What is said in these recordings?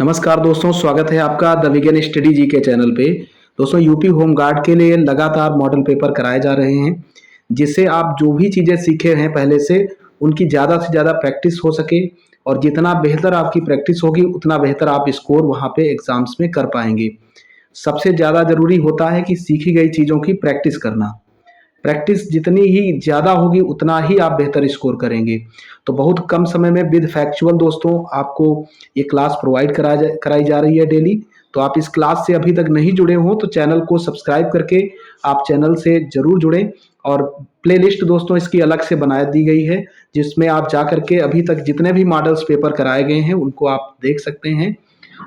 नमस्कार दोस्तों, स्वागत है आपका द विगन स्टडी जी के चैनल पे। दोस्तों, यूपी होम गार्ड के लिए लगातार मॉडल पेपर कराए जा रहे हैं, जिससे आप जो भी चीज़ें सीखे हैं पहले से, उनकी ज़्यादा से ज़्यादा प्रैक्टिस हो सके और जितना बेहतर आपकी प्रैक्टिस होगी, उतना बेहतर आप स्कोर वहाँ पे एग्ज़ाम्स में कर पाएँगे। सबसे ज़्यादा ज़रूरी होता है कि सीखी गई चीज़ों की प्रैक्टिस करना। प्रैक्टिस जितनी ही ज़्यादा होगी उतना ही आप बेहतर स्कोर करेंगे। तो बहुत कम समय में विद फैक्चुअल दोस्तों आपको ये क्लास प्रोवाइड कराई जा रही है डेली। तो आप इस क्लास से अभी तक नहीं जुड़े हों तो चैनल को सब्सक्राइब करके आप चैनल से ज़रूर जुड़ें। और प्लेलिस्ट दोस्तों इसकी अलग से बना दी गई है, जिसमें आप जा करके अभी तक जितने भी मॉडल्स पेपर कराए गए हैं उनको आप देख सकते हैं।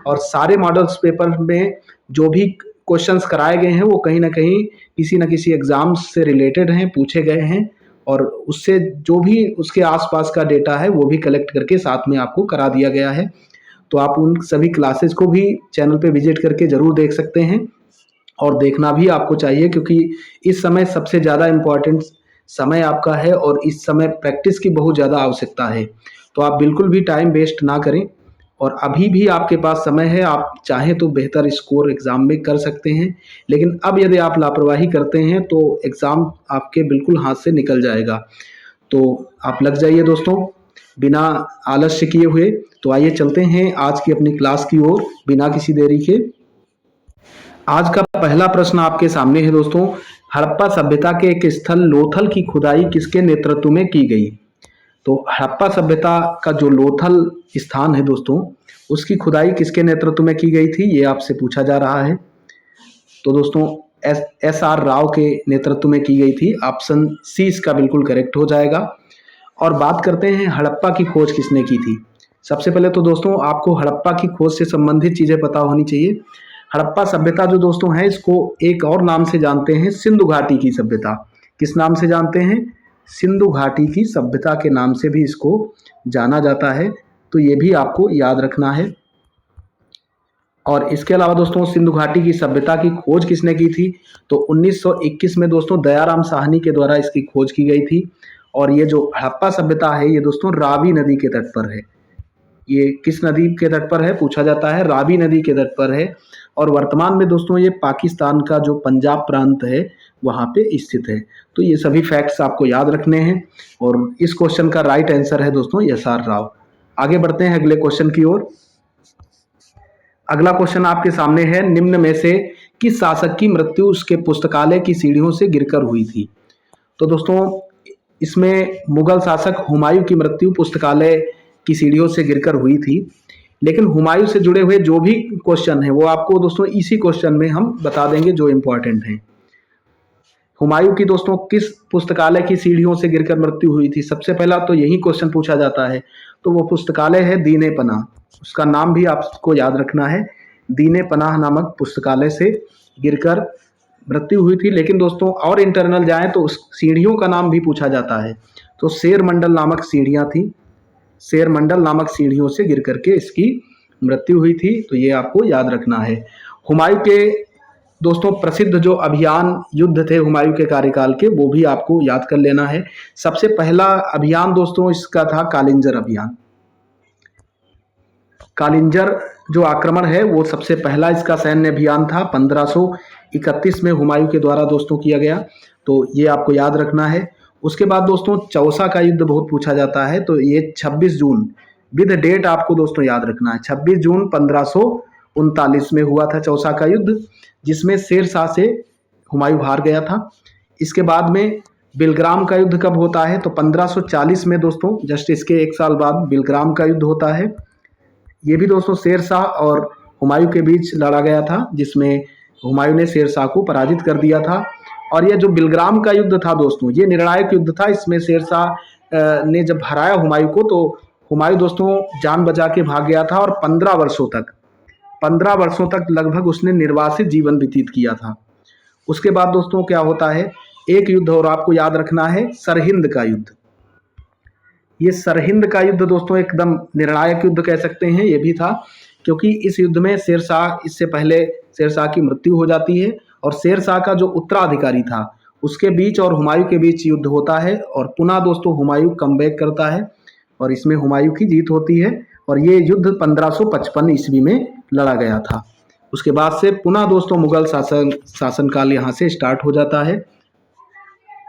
और सारे मॉडल्स पेपर में जो भी क्वेश्चंस कराए गए हैं वो कहीं न कहीं किसी न किसी एग्ज़ाम से रिलेटेड हैं, पूछे गए हैं और उससे जो भी उसके आस-पास का डेटा है वो भी कलेक्ट करके साथ में आपको करा दिया गया है। तो आप उन सभी क्लासेस को भी चैनल पे विज़िट करके ज़रूर देख सकते हैं और देखना भी आपको चाहिए, क्योंकि इस समय सबसे ज़्यादा इम्पोर्टेंट समय आपका है और इस समय प्रैक्टिस की बहुत ज़्यादा आवश्यकता है। तो आप बिल्कुल भी टाइम वेस्ट ना करें और अभी भी आपके पास समय है, आप चाहें तो बेहतर स्कोर एग्ज़ाम में कर सकते हैं। लेकिन अब यदि आप लापरवाही करते हैं तो एग्ज़ाम आपके बिल्कुल हाथ से निकल जाएगा। तो आप लग जाइए दोस्तों, बिना आलस्य किए हुए। तो आइए चलते हैं आज की अपनी क्लास की ओर बिना किसी देरी के। आज का पहला प्रश्न आपके सामने है दोस्तों। हड़प्पा सभ्यता के एक स्थल लोथल की खुदाई किसके नेतृत्व में की गई? तो हड़प्पा सभ्यता का जो लोथल स्थान है दोस्तों, उसकी खुदाई किसके नेतृत्व में की गई थी, ये आपसे पूछा जा रहा है। तो दोस्तों एस आर राव के नेतृत्व में की गई थी। ऑप्शन सी इसका बिल्कुल करेक्ट हो जाएगा। और बात करते हैं हड़प्पा की खोज किसने की थी। सबसे पहले तो दोस्तों आपको हड़प्पा की खोज से संबंधित चीज़ें पता होनी चाहिए। हड़प्पा सभ्यता जो दोस्तों है, इसको एक और नाम से जानते हैं, सिंधु घाटी की सभ्यता। किस नाम से जानते हैं? सिंधु घाटी की सभ्यता के नाम से भी इसको जाना जाता है। तो ये भी आपको याद रखना है। और इसके अलावा दोस्तों सिंधु घाटी की सभ्यता की खोज किसने की थी? तो 1921 में दोस्तों दयाराम साहनी के द्वारा इसकी खोज की गई थी। और ये जो हड़प्पा सभ्यता है ये दोस्तों रावी नदी के तट पर है। ये किस नदी के तट पर है पूछा जाता है? रावी नदी के तट पर है। और वर्तमान में दोस्तों ये पाकिस्तान का जो पंजाब प्रांत है वहाँ पे स्थित है। तो ये सभी फैक्ट्स आपको याद रखने हैं और इस क्वेश्चन का राइट आंसर है दोस्तों एस आर राव। आगे बढ़ते हैं अगले क्वेश्चन की ओर। अगला क्वेश्चन आपके सामने है, निम्न में से किस शासक की मृत्यु उसके पुस्तकालय की सीढ़ियों से गिरकर हुई थी? तो दोस्तों इसमें मुगल शासक हुमायूं की मृत्यु पुस्तकालय की सीढ़ियों से गिरकर हुई थी। लेकिन हुमायूं से जुड़े हुए जो भी क्वेश्चन है वो आपको दोस्तों इसी क्वेश्चन में हम बता देंगे जो इम्पोर्टेंट हैं। हुमायूं की दोस्तों किस पुस्तकालय की सीढ़ियों से गिरकर मृत्यु हुई थी? सबसे पहला तो यही क्वेश्चन पूछा जाता है। तो वो पुस्तकालय है दीने पनाह। उसका नाम भी आपको याद रखना है। दीने पनाह नामक पुस्तकालय से गिरकर मृत्यु हुई थी। लेकिन दोस्तों और इंटरनल जाएं तो उस सीढ़ियों का नाम भी पूछा जाता है। तो शेर मंडल नामक सीढ़ियां थी। शेर मंडल नामक सीढ़ियों से गिर करके इसकी मृत्यु हुई थी। तो ये आपको याद रखना है। हुमायूं के दोस्तों प्रसिद्ध जो अभियान युद्ध थे हुमायूं के कार्यकाल के, वो भी आपको याद कर लेना है। सबसे पहला अभियान दोस्तों इसका था कालिंजर अभियान। कालिंजर जो आक्रमण है वो सबसे पहला इसका सैन्य अभियान था। 1531 में हुमायूं के द्वारा दोस्तों किया गया। तो ये आपको याद रखना है। उसके बाद दोस्तों चौसा का युद्ध बहुत पूछा जाता है। तो ये 26 जून विद डेट आपको दोस्तों याद रखना है। 26 जून 1539 में हुआ था चौसा का युद्ध, जिसमें शेरशाह से हुमायूं हार गया था। इसके बाद में बिलग्राम का युद्ध कब होता है? तो 1540 में दोस्तों, जस्ट इसके एक साल बाद बिलग्राम का युद्ध होता है। ये भी दोस्तों शेरशाह और हुमायूं के बीच लड़ा गया था, जिसमें हुमायूं ने शेरशाह को पराजित कर दिया था। और ये जो बिलग्राम का युद्ध था दोस्तों, ये निर्णायक युद्ध था। इसमें शेरशाह ने जब हराया हुमायूं को तो हुमायूं दोस्तों जान बचा के भाग गया था और 15 वर्षों तक लगभग उसने निर्वासित जीवन व्यतीत किया था। उसके बाद दोस्तों क्या होता है, एक युद्ध और आपको याद रखना है, सरहिंद का युद्ध। ये सरहिंद का युद्ध दोस्तों एकदम निर्णायक युद्ध कह सकते हैं ये भी था, क्योंकि इस युद्ध में शेरशाह, इससे पहले शेरशाह की मृत्यु हो जाती है और शेरशाह का जो उत्तराधिकारी था उसके बीच और हुमायूं के बीच युद्ध होता है। और पुनः दोस्तों हुमायूं कमबैक करता है और इसमें हुमायूं की जीत होती है और ये युद्ध 1555 ईस्वी में लड़ा गया था। उसके बाद से पुनः दोस्तों मुगल शासनकाल यहाँ से स्टार्ट हो जाता है।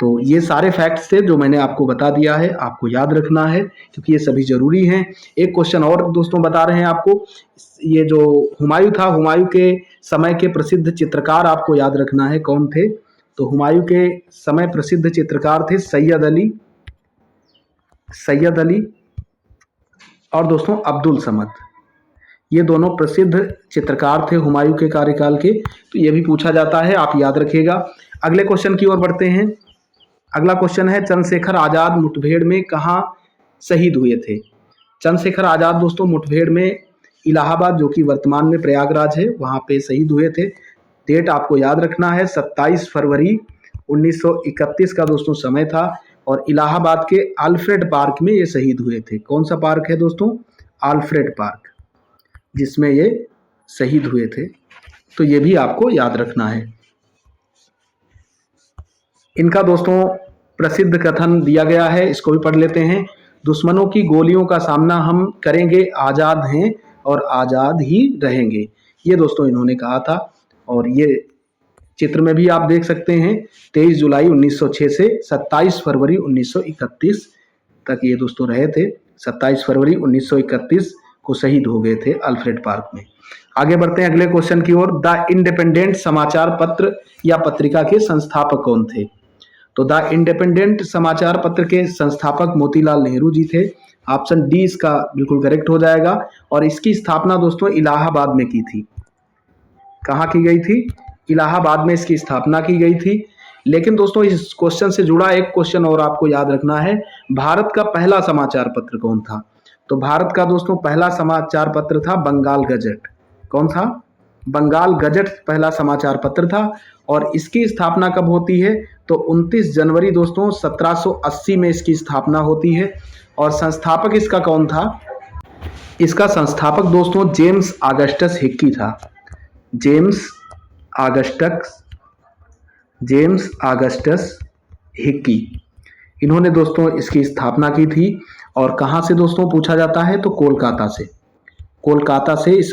तो ये सारे फैक्ट्स थे जो मैंने आपको बता दिया है, आपको याद रखना है क्योंकि ये सभी जरूरी हैं। एक क्वेश्चन और दोस्तों बता रहे हैं आपको, ये जो हुमायूं था, हुमायूं के समय के प्रसिद्ध चित्रकार आपको याद रखना है कौन थे। तो हुमायूं के समय प्रसिद्ध चित्रकार थे सैयद अली और दोस्तों अब्दुल समद। ये दोनों प्रसिद्ध चित्रकार थे हुमायूं के कार्यकाल के। तो ये भी पूछा जाता है, आप याद रखिएगा। अगले क्वेश्चन की ओर बढ़ते हैं। अगला क्वेश्चन है, चंद्रशेखर आजाद मुठभेड़ में कहाँ शहीद हुए थे। चंद्रशेखर आजाद दोस्तों मुठभेड़ में इलाहाबाद, जो कि वर्तमान में प्रयागराज है, वहां पे शहीद हुए थे। डेट आपको याद रखना है, 27 फरवरी 1931 का दोस्तों समय था और इलाहाबाद के आल्फ्रेड पार्क में ये शहीद हुए थे। कौन सा पार्क है दोस्तों? आल्फ्रेड पार्क, जिसमें ये शहीद हुए थे। तो ये भी आपको याद रखना है। इनका दोस्तों प्रसिद्ध कथन दिया गया है, इसको भी पढ़ लेते हैं। दुश्मनों की गोलियों का सामना हम करेंगे, आज़ाद हैं और आज़ाद ही रहेंगे। ये दोस्तों इन्होंने कहा था और ये चित्र में भी आप देख सकते हैं। 23 जुलाई 1906 से 27 फरवरी 1931 तक ये दोस्तों रहे थे। 27 फरवरी 1931 को शहीद हो गए थे आल्फ्रेड पार्क में। आगे बढ़ते हैं अगले क्वेश्चन की ओर। द इंडिपेंडेंट समाचार पत्र या पत्रिका के संस्थापक कौन थे? तो द इंडिपेंडेंट समाचार पत्र के संस्थापक मोतीलाल नेहरू जी थे। ऑप्शन डी इसका बिल्कुल करेक्ट हो जाएगा। और इसकी स्थापना दोस्तों इलाहाबाद में की थी। कहाँ की गई थी? इलाहाबाद में इसकी स्थापना की गई थी। लेकिन दोस्तों इस क्वेश्चन से जुड़ा एक क्वेश्चन और आपको याद रखना है, भारत का पहला समाचार पत्र कौन था? तो भारत का दोस्तों पहला समाचार पत्र था बंगाल गजट। कौन था? बंगाल गजट पहला समाचार पत्र था। और इसकी स्थापना कब होती है? तो 29 जनवरी दोस्तों 1780 में इसकी स्थापना होती है। और संस्थापक इसका कौन था? इसका संस्थापक दोस्तों जेम्स ऑगस्टस हिक्की था। जेम्स ऑगस्टस हिक्की, इन्होंने दोस्तों इसकी स्थापना की थी। और कहाँ से दोस्तों पूछा जाता है? तो कोलकाता से इस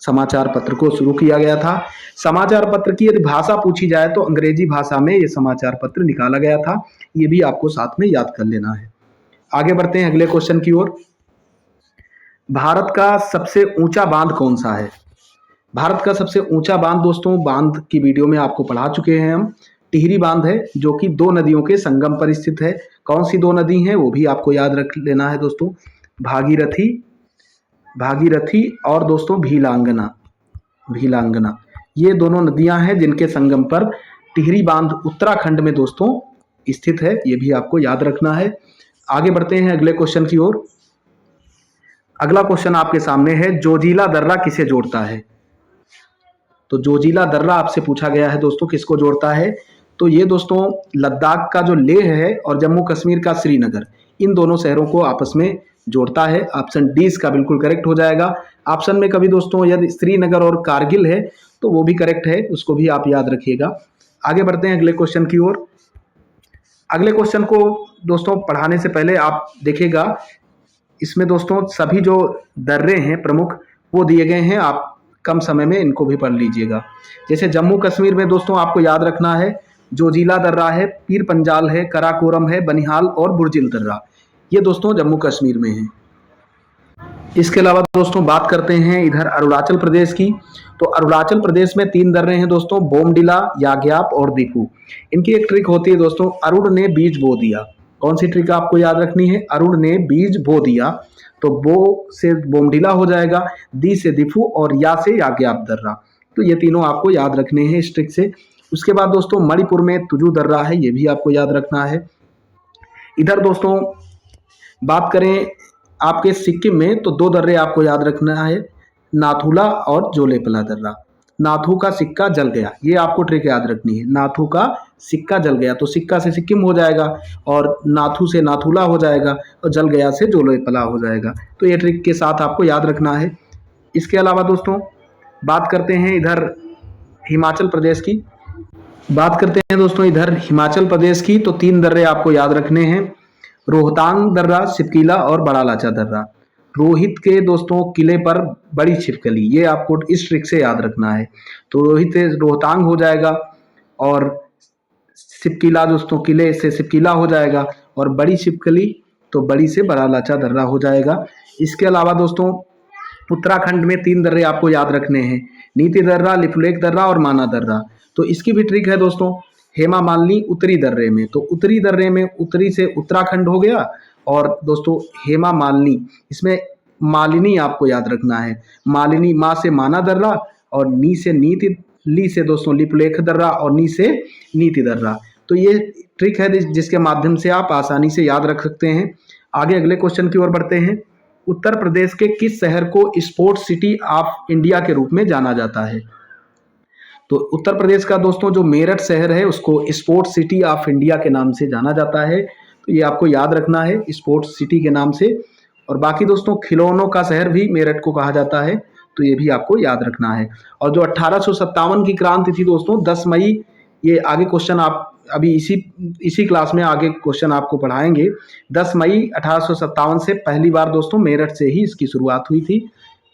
समाचार पत्र को शुरू किया गया था। समाचार पत्र की यदि भाषा पूछी जाए तो अंग्रेजी भाषा में यह समाचार पत्र निकाला गया था। ये भी आपको साथ में याद कर लेना है। आगे बढ़ते हैं अगले क्वेश्चन की ओर। भारत का सबसे ऊंचा बांध कौन सा है? भारत का सबसे ऊंचा बांध दोस्तों, बांध की वीडियो में आपको पढ़ा चुके हैं हम। टिहरी बांध है, जो कि दो नदियों के संगम पर स्थित है। कौन सी दो नदी हैं वो भी आपको याद रख लेना है दोस्तों। भागीरथी और दोस्तों भीलांगना, ये दोनों नदियां हैं जिनके संगम पर टिहरी बांध उत्तराखंड में दोस्तों स्थित है। ये भी आपको याद रखना है। आगे बढ़ते हैं अगले क्वेश्चन की ओर। अगला क्वेश्चन आपके सामने है, जोजिला दर्रा किसे जोड़ता है? तो जोजिला दर्रा आपसे पूछा गया है दोस्तों, किसको जोड़ता है? तो ये दोस्तों लद्दाख का जो लेह है और जम्मू कश्मीर का श्रीनगर, इन दोनों शहरों को आपस में जोड़ता है। ऑप्शन डी इसका बिल्कुल करेक्ट हो जाएगा। ऑप्शन में कभी दोस्तों यदि श्रीनगर और कारगिल है तो वो भी करेक्ट है, उसको भी आप याद रखिएगा। आगे बढ़ते हैं अगले क्वेश्चन की ओर। अगले क्वेश्चन को दोस्तों पढ़ाने से पहले आप देखिएगा, इसमें दोस्तों सभी जो दर्रे हैं प्रमुख वो दिए गए हैं। आप कम समय में इनको भी पढ़ लीजिएगा। जैसे जम्मू कश्मीर में दोस्तों आपको याद रखना है, जोजिला दर्रा है, पीर पंजाल है, कराकोरम है, बनिहाल और बुर्जिल दर्रा, ये दोस्तों जम्मू कश्मीर में है। इसके अलावा दोस्तों बात करते हैं इधर अरुणाचल प्रदेश की। तो अरुणाचल प्रदेश में 3 दर्रे हैं दोस्तों, बोमडिला, याग्याप और दीपू। इनकी एक ट्रिक होती है दोस्तों, अरुण ने बीज बो दिया। कौन सी ट्रिक आपको याद रखनी है? अरुण ने बीज बो दिया, तो बो से बोमडिला हो जाएगा, दी से दीपू और या से याग्याप दर्रा। तो ये तीनों आपको याद रखने हैं इस ट्रिक से। उसके बाद दोस्तों मणिपुर में तुजू दर्रा है, ये भी आपको याद रखना है। इधर दोस्तों बात करें आपके सिक्किम में तो 2 दर्रे आपको याद रखना है, नाथुला और जोलेपला दर्रा। नाथू का सिक्का जल गया, ये आपको ट्रिक याद रखनी है। नाथू का सिक्का जल गया, तो सिक्का से सिक्किम हो जाएगा और नाथू से नाथुला हो जाएगा और जल गया से जोलेपला हो जाएगा। तो ये ट्रिक के साथ आपको याद रखना है। इसके अलावा दोस्तों बात करते हैं इधर हिमाचल प्रदेश की। तो 3 दर्रे आपको याद रखने हैं, रोहतांग दर्रा, सिपकीला और बड़ा लाचा दर्रा। रोहित के दोस्तों किले पर बड़ी छिपकली, ये आपको इस ट्रिक से याद रखना है। तो रोहित रोहतांग हो जाएगा और सिपकीला दोस्तों किले से सिपकीला हो जाएगा और बड़ी छिपकली तो बड़ी से बड़ा लाचा दर्रा हो जाएगा। इसके अलावा दोस्तों उत्तराखंड में 3 दर्रे आपको याद रखने हैं, नीति दर्रा, लिपुलेख दर्रा और माना दर्रा। तो इसकी भी ट्रिक है दोस्तों, हेमा मालिनी उत्तरी दर्रे में, तो उत्तरी दर्रे में उत्तरी से उत्तराखंड हो गया और दोस्तों हेमा मालिनी, इसमें मालिनी आपको याद रखना है, मालिनी माँ से माना दर्रा और नी से नीति, ली से दोस्तों लिपुलेख दर्रा और नी से नीति दर्रा। तो ये ट्रिक है जिसके माध्यम से आप आसानी से याद रख सकते हैं। आगे अगले क्वेश्चन की ओर बढ़ते हैं। उत्तर प्रदेश के किस शहर को स्पोर्ट्स सिटी ऑफ इंडिया के रूप में जाना जाता है? तो उत्तर प्रदेश का दोस्तों जो मेरठ शहर है उसको स्पोर्ट्स सिटी ऑफ इंडिया के नाम से जाना जाता है। तो ये आपको याद रखना है, स्पोर्ट्स सिटी के नाम से। और बाकी दोस्तों खिलौनों का शहर भी मेरठ को कहा जाता है, तो ये भी आपको याद रखना है। और जो 1857 की क्रांति थी दोस्तों 10 मई, ये आगे क्वेश्चन आप अभी इसी क्लास में आगे क्वेश्चन आपको पढ़ाएंगे। 10 मई 1857 से पहली बार दोस्तों मेरठ से ही इसकी शुरुआत हुई थी,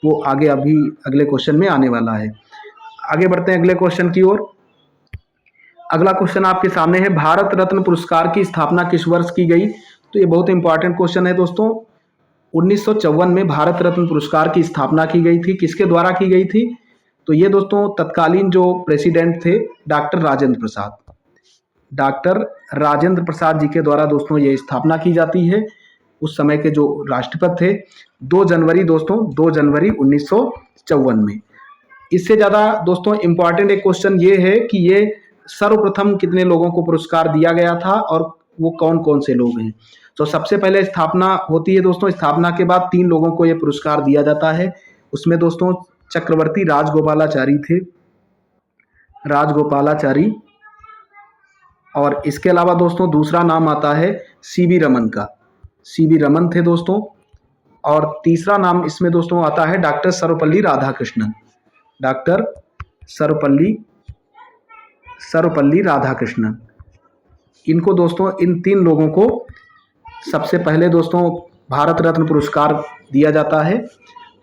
वो आगे अभी अगले क्वेश्चन में आने वाला है। आगे बढ़ते हैं अगले क्वेश्चन की ओर। अगला क्वेश्चन आपके सामने है, भारत रत्न पुरस्कार की स्थापना किस वर्ष की गई? तो ये बहुत इंपॉर्टेंट क्वेश्चन है दोस्तों। 1954 में भारत रत्न पुरस्कार की स्थापना की गई थी। किसके द्वारा की गई थी? तो ये दोस्तों तत्कालीन जो प्रेसिडेंट थे डॉक्टर राजेंद्र प्रसाद जी के द्वारा दोस्तों ये स्थापना की जाती है। उस समय के जो राष्ट्रपति थे 2 जनवरी दोस्तों 2 जनवरी 1954 में। इससे ज़्यादा दोस्तों इम्पॉर्टेंट एक क्वेश्चन ये है कि ये सर्वप्रथम कितने लोगों को पुरस्कार दिया गया था और वो कौन कौन से लोग हैं? तो सबसे पहले स्थापना होती है दोस्तों, स्थापना के बाद 3 लोगों को ये पुरस्कार दिया जाता है। उसमें दोस्तों चक्रवर्ती राजगोपालाचारी थे, राजगोपालाचारी। और इसके अलावा दोस्तों दूसरा नाम आता है सीवी रमन का, सीवी रमन थे दोस्तों। और तीसरा नाम इसमें दोस्तों आता है डॉक्टर सर्वपल्ली राधाकृष्णन, डॉक्टर सर्वपल्ली राधाकृष्णन। इनको दोस्तों इन 3 लोगों को सबसे पहले दोस्तों भारत रत्न पुरस्कार दिया जाता है।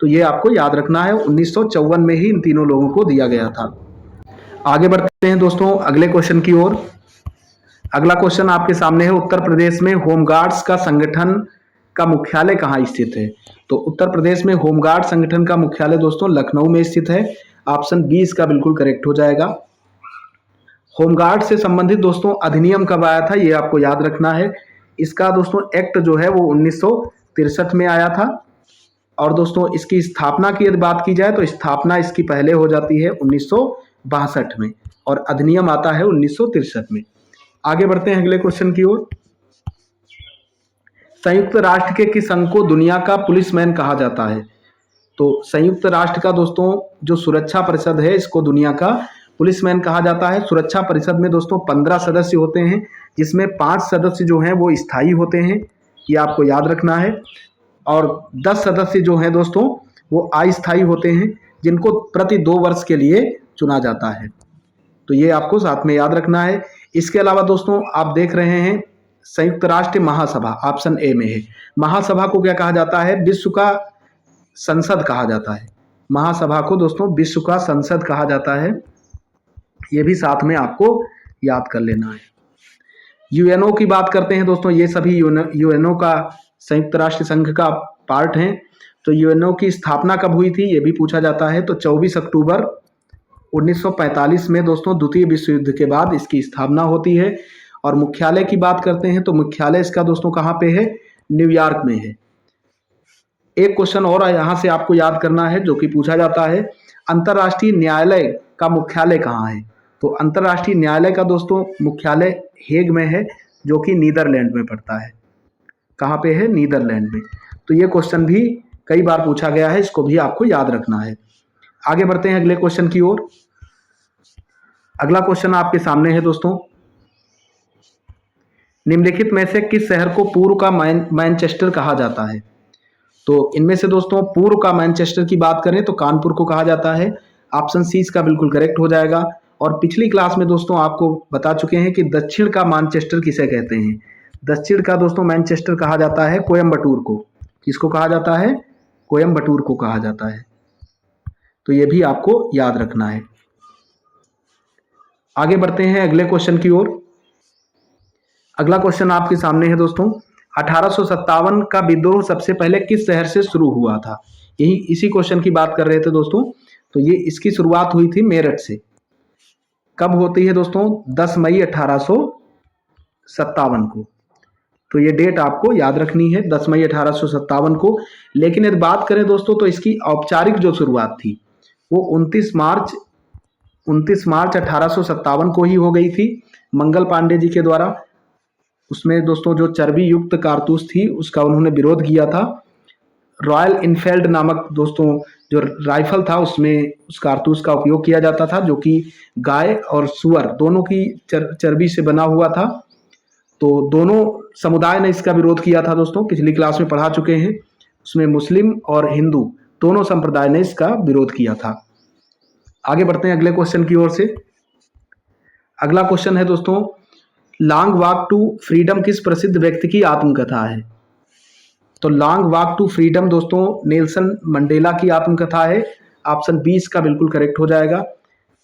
तो ये आपको याद रखना है, 1954 में ही इन तीनों लोगों को दिया गया था। आगे बढ़ते हैं दोस्तों अगले क्वेश्चन की ओर। अगला क्वेश्चन आपके सामने है, उत्तर प्रदेश में होमगार्ड्स का संगठन का मुख्यालय कहाँ स्थित है? तो उत्तर प्रदेश में होमगार्ड संगठन का मुख्यालय दोस्तों लखनऊ में स्थित है। ऑप्शन 20 का बिल्कुल करेक्ट हो जाएगा। होमगार्ड से संबंधित दोस्तों अधिनियम कब आया था ये आपको याद रखना है। इसका दोस्तों एक्ट जो है वो 1963 में आया था। और दोस्तों इसकी स्थापना की यदि बात की जाए तो स्थापना इसकी पहले हो जाती है 1962 में और अधिनियम आता है 1963 में। आगे बढ़ते हैं अगले क्वेश्चन की ओर। संयुक्त राष्ट्र के किस अंग को दुनिया का पुलिसमैन कहा जाता है? तो संयुक्त राष्ट्र का दोस्तों जो सुरक्षा परिषद है इसको दुनिया का पुलिसमैन कहा जाता है। सुरक्षा परिषद में दोस्तों 15 सदस्य होते हैं, जिसमें 5 सदस्य जो हैं वो स्थायी होते हैं, ये आपको याद रखना है। और 10 सदस्य जो हैं दोस्तों वो अस्थायी होते हैं, जिनको प्रति 2 वर्ष के लिए चुना जाता है। तो ये आपको साथ में याद रखना है। इसके अलावा दोस्तों आप देख रहे हैं संयुक्त राष्ट्र महासभा, ऑप्शन ए में है। महासभा को क्या कहा जाता है? विश्व का संसद कहा जाता है। महासभा को दोस्तों विश्व का संसद कहा जाता है, ये भी साथ में आपको याद कर लेना है। यूएनओ की बात करते हैं दोस्तों, ये सभी यूएनओ का संयुक्त राष्ट्र संघ का पार्ट हैं। तो यूएनओ की स्थापना कब हुई थी ये भी पूछा जाता है। तो 24 अक्टूबर 1945 में दोस्तों द्वितीय विश्व युद्ध के बाद इसकी स्थापना होती है। और मुख्यालय की बात करते हैं तो मुख्यालय इसका दोस्तों कहाँ पे है? न्यूयॉर्क में है। एक क्वेश्चन और यहाँ से आपको याद करना है जो कि पूछा जाता है, अंतर्राष्ट्रीय न्यायालय का मुख्यालय कहाँ है? तो अंतर्राष्ट्रीय न्यायालय का दोस्तों मुख्यालय हेग में है, जो कि नीदरलैंड में पड़ता है। कहाँ पे है? नीदरलैंड में। तो ये क्वेश्चन भी कई बार पूछा गया है, इसको भी आपको याद रखना है। आगे बढ़ते हैं अगले क्वेश्चन की ओर। अगला क्वेश्चन आपके सामने है दोस्तों, निम्नलिखित में से किस शहर को पूर्व का मैनचेस्टर कहा जाता है? तो इनमें से दोस्तों पूर्व का मैनचेस्टर की बात करें तो कानपुर को कहा जाता है। ऑप्शन सी इसका बिल्कुल करेक्ट हो जाएगा। और पिछली क्लास में दोस्तों आपको बता चुके हैं कि दक्षिण का मैनचेस्टर किसे कहते हैं। दक्षिण का दोस्तों मैनचेस्टर कहा जाता है कोयम्बटूर को। किसको कहा जाता है? कोयम्बटूर को कहा जाता है। तो ये भी आपको याद रखना है। आगे बढ़ते हैं अगले क्वेश्चन की ओर। अगला क्वेश्चन आपके सामने है दोस्तों, 1857 का विद्रोह सबसे पहले किस शहर से शुरू हुआ था? यही इसी क्वेश्चन की बात कर रहे थे दोस्तों। तो ये इसकी शुरुआत हुई थी मेरठ से। कब होती है दोस्तों? 10 मई 1857 को। तो ये डेट आपको याद रखनी है, 10 मई 1857 को। लेकिन यदि बात करें दोस्तों तो इसकी औपचारिक जो शुरुआत थी वो 29 मार्च 1857 को ही हो गई थी, मंगल पांडे जी के द्वारा। उसमें दोस्तों जो चर्बी युक्त कारतूस थी उसका उन्होंने विरोध किया था। रॉयल इनफील्ड नामक दोस्तों जो राइफल था उसमें उस कारतूस का उपयोग किया जाता था, जो कि गाय और सुअर दोनों की चर्बी से बना हुआ था। तो दोनों समुदाय ने इसका विरोध किया था दोस्तों, पिछली क्लास में पढ़ा चुके हैं। उसमें मुस्लिम और हिंदू दोनों संप्रदाय ने इसका विरोध किया था। आगे बढ़ते हैं अगले क्वेश्चन की ओर से। अगला क्वेश्चन है दोस्तों, लॉन्ग वॉक टू फ्रीडम किस प्रसिद्ध व्यक्ति की आत्मकथा है? तो लॉन्ग वॉक टू फ्रीडम दोस्तों नेल्सन मंडेला की आत्मकथा है। ऑप्शन 20 का बिल्कुल करेक्ट हो जाएगा।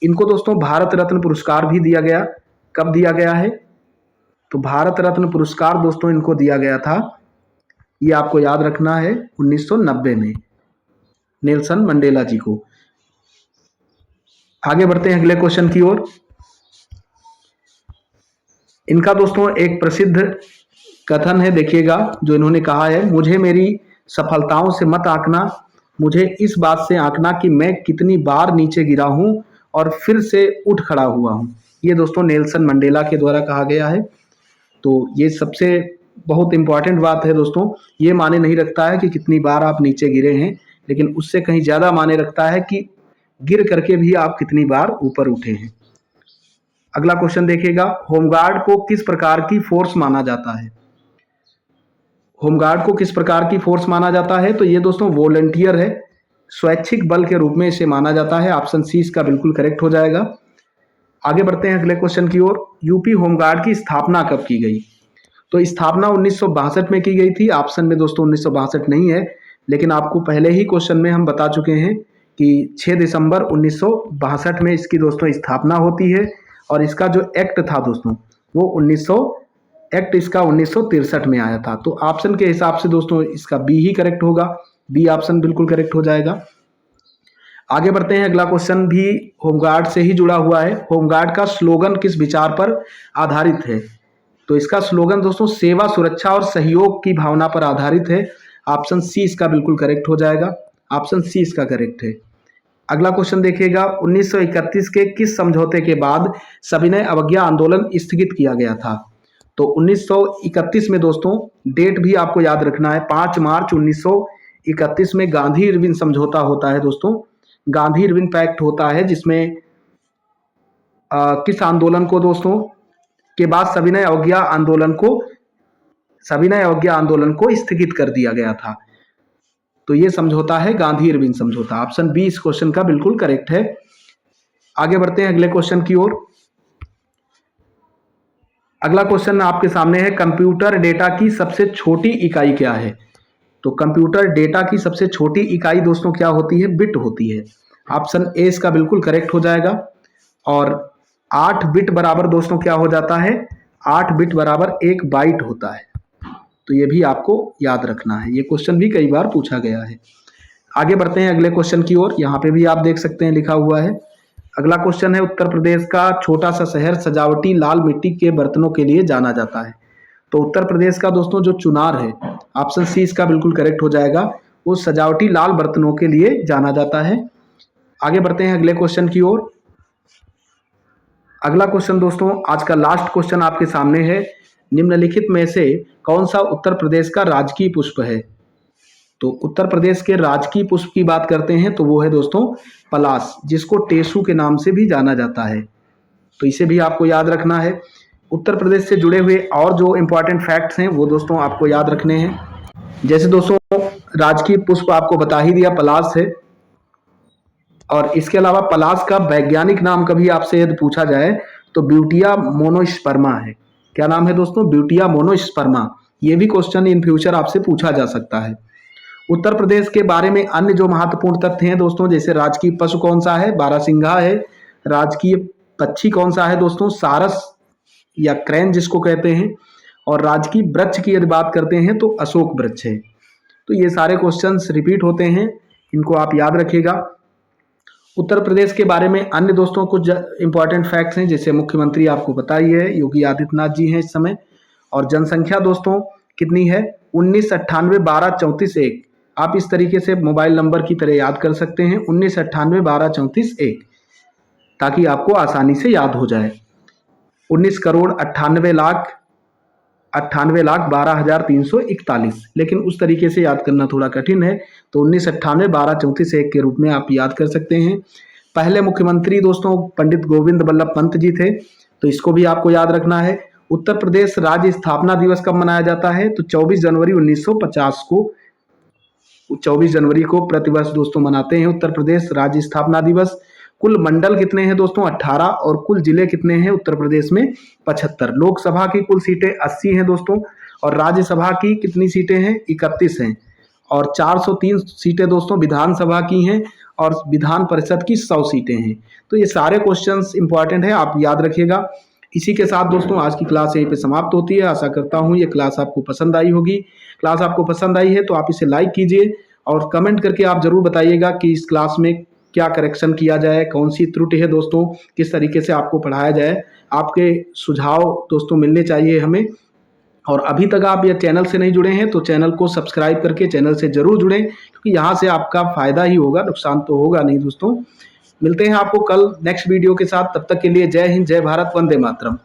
इनको दोस्तों भारत रत्न पुरस्कार भी दिया गया। कब दिया गया है? तो भारत रत्न पुरस्कार दोस्तों इनको दिया गया था, ये आपको याद रखना है, 1990 में नेल्सन मंडेला जी को। आगे बढ़ते हैं अगले क्वेश्चन की ओर। इनका दोस्तों एक प्रसिद्ध कथन है, देखिएगा, जो इन्होंने कहा है, मुझे मेरी सफलताओं से मत आंकना, मुझे इस बात से आंकना कि मैं कितनी बार नीचे गिरा हूं और फिर से उठ खड़ा हुआ हूं। ये दोस्तों नेल्सन मंडेला के द्वारा कहा गया है। तो ये सबसे बहुत इंपॉर्टेंट बात है दोस्तों। ये माने नहीं रखता है कि कितनी बार आप नीचे गिरे हैं, लेकिन उससे कहीं ज़्यादा माने रखता है कि गिर करके भी आप कितनी बार ऊपर उठे हैं। अगला क्वेश्चन देखिएगा, होमगार्ड को किस प्रकार की फोर्स माना जाता है? होमगार्ड को किस प्रकार की फोर्स माना जाता है? तो ये दोस्तों वॉलंटियर है, स्वैच्छिक बल के रूप में इसे माना जाता है। ऑप्शन सी इसका बिल्कुल करेक्ट हो जाएगा। आगे बढ़ते हैं अगले क्वेश्चन की ओर। यूपी होमगार्ड की स्थापना कब की गई? तो स्थापना 1962 में की गई थी। ऑप्शन में दोस्तों 1962 नहीं है, लेकिन आपको पहले ही क्वेश्चन में हम बता चुके हैं कि 6 दिसंबर 1962 में इसकी दोस्तों स्थापना होती है। और इसका जो एक्ट था दोस्तों वो 1963 में आया था। तो ऑप्शन के हिसाब से दोस्तों इसका बी ही करेक्ट होगा, बी ऑप्शन बिल्कुल करेक्ट हो जाएगा। आगे बढ़ते हैं, अगला क्वेश्चन भी होमगार्ड से ही जुड़ा हुआ है। होमगार्ड का स्लोगन किस विचार पर आधारित है? तो इसका स्लोगन दोस्तों सेवा, सुरक्षा और सहयोग की भावना पर आधारित है। ऑप्शन सी इसका बिल्कुल करेक्ट हो जाएगा, ऑप्शन सी इसका करेक्ट है। अगला क्वेश्चन देखिएगा, 1931 के किस समझौते के बाद सविनय अवज्ञा आंदोलन स्थगित किया गया था? तो 1931 में दोस्तों डेट भी आपको याद रखना है, 5 मार्च 1931 में गांधी इरविन समझौता होता है दोस्तों। गांधी इरविन पैक्ट होता है, जिसमें किस आंदोलन को दोस्तों के बाद सविनय अवज्ञा आंदोलन को स्थगित कर दिया गया था। तो ये समझौता है गांधी इरविन समझौता। ऑप्शन बी इस क्वेश्चन का बिल्कुल करेक्ट है। आगे बढ़ते हैं अगले क्वेश्चन की ओर। अगला क्वेश्चन आपके सामने है, कंप्यूटर डेटा की सबसे छोटी इकाई क्या है? तो कंप्यूटर डेटा की सबसे छोटी इकाई दोस्तों क्या होती है? बिट होती है। ऑप्शन ए इसका बिल्कुल करेक्ट हो जाएगा। और 8 बिट बराबर दोस्तों क्या हो जाता है? 8 बिट बराबर 1 बाइट होता है। तो ये भी आपको याद रखना है, ये क्वेश्चन भी कई बार पूछा गया है। आगे बढ़ते हैं अगले क्वेश्चन की ओर। यहाँ पे भी आप देख सकते हैं लिखा हुआ है। अगला क्वेश्चन है, उत्तर प्रदेश का छोटा सा शहर सजावटी लाल मिट्टी के बर्तनों के लिए जाना जाता है। तो उत्तर प्रदेश का दोस्तों जो चुनार है, ऑप्शन सी इसका बिल्कुल करेक्ट हो जाएगा, वो सजावटी लाल बर्तनों के लिए जाना जाता है। आगे बढ़ते हैं अगले क्वेश्चन की ओर। अगला क्वेश्चन दोस्तों आज का लास्ट क्वेश्चन आपके सामने है, निम्नलिखित में से कौन सा उत्तर प्रदेश का राजकीय पुष्प है? तो उत्तर प्रदेश के राजकीय पुष्प की बात करते हैं तो वो है दोस्तों पलाश, जिसको टेसू के नाम से भी जाना जाता है। तो इसे भी आपको याद रखना है। उत्तर प्रदेश से जुड़े हुए और जो इंपॉर्टेंट फैक्ट्स हैं वो दोस्तों आपको याद रखने हैं। जैसे दोस्तों राजकीय पुष्प आपको बता ही दिया, पलाश है। और इसके अलावा पलाश का वैज्ञानिक नाम कभी आपसे यदि पूछा जाए तो ब्यूटिया मोनोस्पर्मा है। क्या नाम है दोस्तों? Butea monosperma. ये भी क्वेश्चन इन फ्यूचर आपसे पूछा जा सकता है। उत्तर प्रदेश के बारे में अन्य जो महत्वपूर्ण तथ्य हैं दोस्तों, जैसे राजकीय पशु कौन सा है, बारहसिंघा है। राजकीय पक्षी कौन सा है दोस्तों, सारस या क्रैन जिसको कहते हैं। और राजकीय वृक्ष की यदि बात करते हैं तो अशोक वृक्ष है। तो ये सारे क्वेश्चंस रिपीट होते हैं, इनको आप याद रखिएगा। उत्तर प्रदेश के बारे में अन्य दोस्तों कुछ इंपॉर्टेंट फैक्ट्स हैं, जैसे मुख्यमंत्री आपको पता ही है, योगी आदित्यनाथ जी हैं इस समय। और जनसंख्या दोस्तों कितनी है, 1998-12-34-1। आप इस तरीके से मोबाइल नंबर की तरह याद कर सकते हैं, 1998-12-34-1, ताकि आपको आसानी से याद हो जाए। 19,98,12,341, लेकिन उस तरीके से याद करना थोड़ा कठिन है, तो 1998-12-34-1 के रूप में आप याद कर सकते हैं। पहले मुख्यमंत्री दोस्तों पंडित गोविंद बल्लभ पंत जी थे, तो इसको भी आपको याद रखना है। उत्तर प्रदेश राज्य स्थापना दिवस कब मनाया जाता है, तो 24 जनवरी 1950 को, 24 जनवरी को प्रतिवर्ष दोस्तों मनाते हैं उत्तर प्रदेश राज्य स्थापना दिवस। कुल मंडल कितने हैं दोस्तों, 18। और कुल जिले कितने हैं उत्तर प्रदेश में, 75। लोकसभा की कुल सीटें 80 हैं दोस्तों, और राज्यसभा की कितनी सीटें हैं, 31 हैं। और 403 सीटें दोस्तों विधानसभा की हैं, और विधान परिषद की 100 सीटें हैं। तो ये सारे क्वेश्चंस इंपॉर्टेंट है, आप याद रखिएगा। इसी के साथ दोस्तों आज की क्लास यहीं पे समाप्त होती है। आशा करता हूँ ये क्लास आपको पसंद आई होगी। क्लास आपको पसंद आई है तो आप इसे लाइक कीजिए, और कमेंट करके आप जरूर बताइएगा कि इस क्लास में क्या करेक्शन किया जाए, कौन सी त्रुटि है दोस्तों, किस तरीके से आपको पढ़ाया जाए। आपके सुझाव दोस्तों मिलने चाहिए हमें। और अभी तक आप ये चैनल से नहीं जुड़े हैं तो चैनल को सब्सक्राइब करके चैनल से जरूर जुड़ें, क्योंकि यहाँ से आपका फायदा ही होगा, नुकसान तो होगा नहीं दोस्तों। मिलते हैं आपको कल नेक्स्ट वीडियो के साथ, तब तक के लिए जय हिंद, जय भारत, वंदे मातरम।